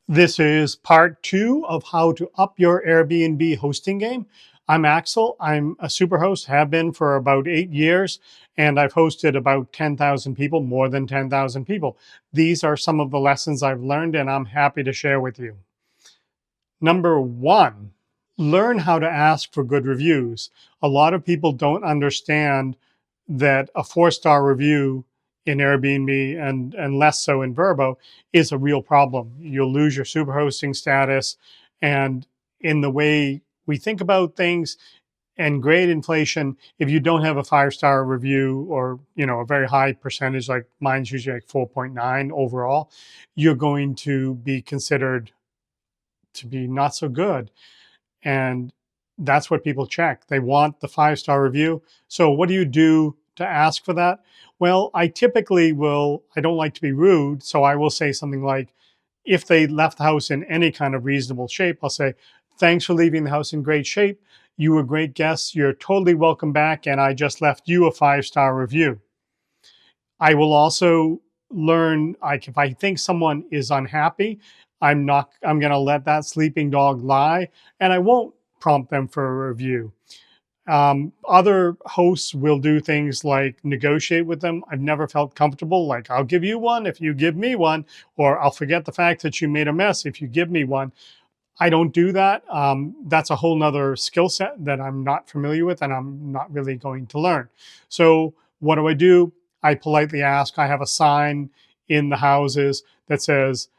This is part 2 of how to up your Airbnb hosting game. I'm Axel. I'm a superhost, have been for about 8 years, and I've hosted about 10,000 people, more than 10,000 people. These are some of the lessons I've learned, and I'm happy to share with you. Number 1, learn how to ask for good reviews. A lot of people don't understand that a 4-star review in Airbnb and less so in Verbo is a real problem. You'll lose your super hosting status. And in the way we think about things and grade inflation, if you don't have a 5-star review or a very high percentage, like mine's usually like 4.9 overall, you're going to be considered to be not so good. And that's what people check. They want the 5-star review. So what do you do to ask for that? Well, I typically will, I don't like to be rude, so I will say something like, if they left the house in any kind of reasonable shape, I'll say, thanks for leaving the house in great shape. You were great guests. You're totally welcome back. And I just left you a 5-star review. I will also learn, like, if I think someone is unhappy, I'm going to let that sleeping dog lie, and I won't prompt them for a review. Other hosts will do things like negotiate with them. I've never felt comfortable, like, I'll give you one if you give me one, or I'll forget the fact that you made a mess if you give me one. I don't do that. That's a whole nother skill set that I'm not familiar with and I'm not really going to learn. So what do? I politely ask. I have a sign in the houses that says,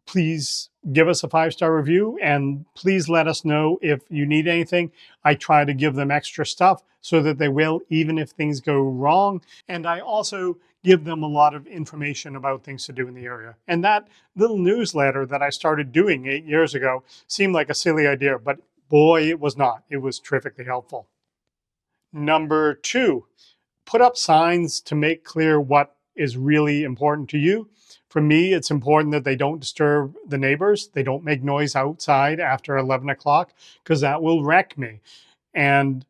please give us a 5-star review and please let us know if you need anything. I try to give them extra stuff so that they will, even if things go wrong. And I also give them a lot of information about things to do in the area. And that little newsletter that I started doing 8 years ago seemed like a silly idea, but boy, it was not. It was terrifically helpful. Number 2, put up signs to make clear what is really important to you. For me, it's important that they don't disturb the neighbors. They don't make noise outside after 11 o'clock because that will wreck me. And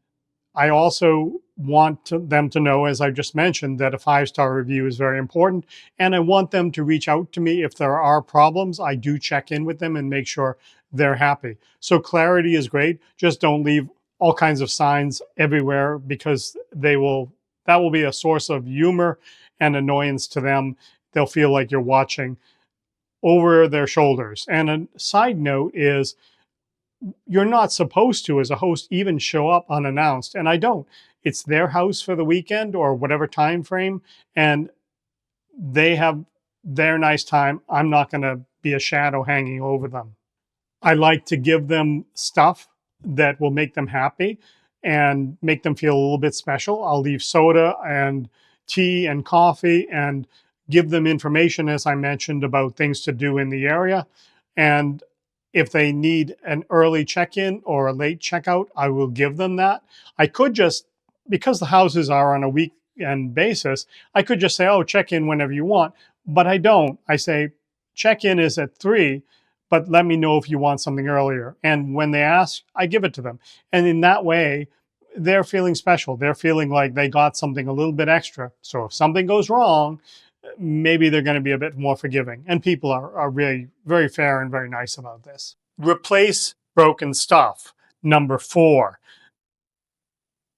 I also want them to know, as I just mentioned, that a 5-star review is very important. And I want them to reach out to me if there are problems. I do check in with them and make sure they're happy. So clarity is great. Just don't leave all kinds of signs everywhere because that will be a source of humor and annoyance to them. They'll feel like you're watching over their shoulders. And a side note is, you're not supposed to, as a host, even show up unannounced. And I don't. It's their house for the weekend or whatever time frame, and they have their nice time. I'm not going to be a shadow hanging over them. I like to give them stuff that will make them happy and make them feel a little bit special. I'll leave soda and tea and coffee and give them information, as I mentioned, about things to do in the area. And if they need an early check-in or a late checkout, I will give them that. I could just, because the houses are on a weekend basis, I could just say, oh, check in whenever you want. But I don't. I say, check-in is at 3, but let me know if you want something earlier. And when they ask, I give it to them. And in that way, they're feeling special. They're feeling like they got something a little bit extra. So if something goes wrong, maybe they're going to be a bit more forgiving. And people are really very fair and very nice about this. Replace broken stuff. Number 4.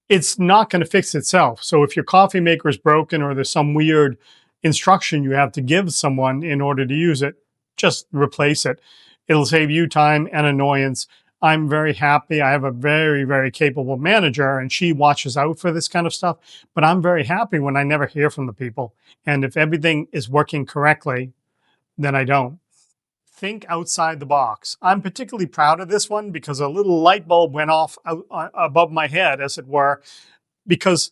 It's not going to fix itself. So if your coffee maker is broken or there's some weird instruction you have to give someone in order to use it, just replace it. It'll save you time and annoyance. I'm very happy. I have a very, very capable manager and she watches out for this kind of stuff. But I'm very happy when I never hear from the people. And if everything is working correctly, then I don't. Think outside the box. I'm particularly proud of this one because a little light bulb went off above my head, as it were, because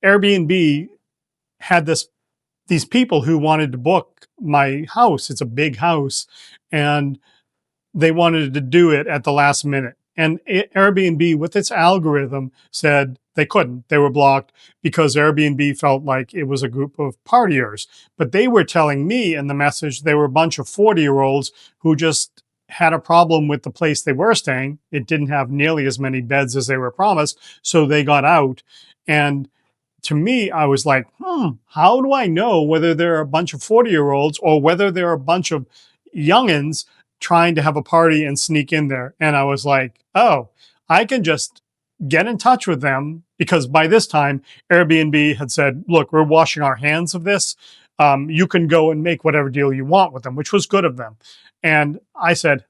Airbnb had these people who wanted to book my house. It's a big house, and they wanted to do it at the last minute. And Airbnb, with its algorithm, said they couldn't. They were blocked because Airbnb felt like it was a group of partiers. But they were telling me in the message they were a bunch of 40-year-olds who just had a problem with the place they were staying. It didn't have nearly as many beds as they were promised, so they got out. And to me, I was like, how do I know whether they're a bunch of 40-year-olds or whether they're a bunch of youngins trying to have a party and sneak in there. And I was like, oh, I can just get in touch with them, because by this time, Airbnb had said, look, we're washing our hands of this. You can go and make whatever deal you want with them, which was good of them. And I said,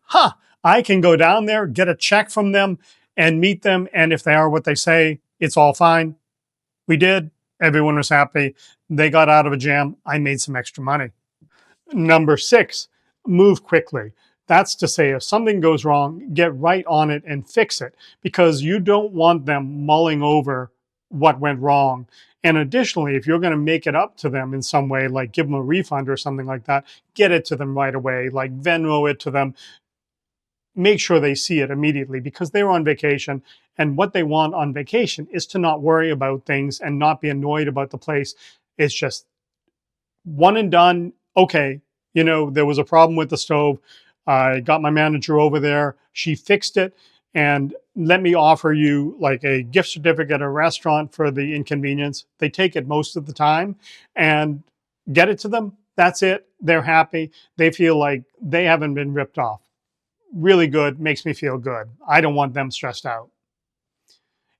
I can go down there, get a check from them and meet them. And if they are what they say, it's all fine. We did. Everyone was happy. They got out of a jam. I made some extra money. Number 6, move quickly. That's to say, if something goes wrong, get right on it and fix it, because you don't want them mulling over what went wrong. And additionally, if you're going to make it up to them in some way, like give them a refund or something like that, get it to them right away, like Venmo it to them. Make sure they see it immediately, because they're on vacation. And what they want on vacation is to not worry about things and not be annoyed about the place. It's just one and done. Okay, there was a problem with the stove. I got my manager over there. She fixed it. And let me offer you like a gift certificate at a restaurant for the inconvenience. They take it most of the time and get it to them. That's it. They're happy. They feel like they haven't been ripped off. Really good. Makes me feel good. I don't want them stressed out.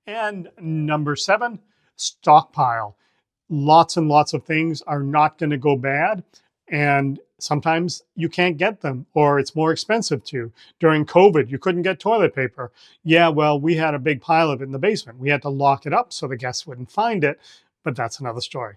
And number 7, stockpile. Lots and lots of things are not going to go bad. And sometimes you can't get them, or it's more expensive to. During COVID, you couldn't get toilet paper. Yeah, well, we had a big pile of it in the basement. We had to lock it up so the guests wouldn't find it, but that's another story.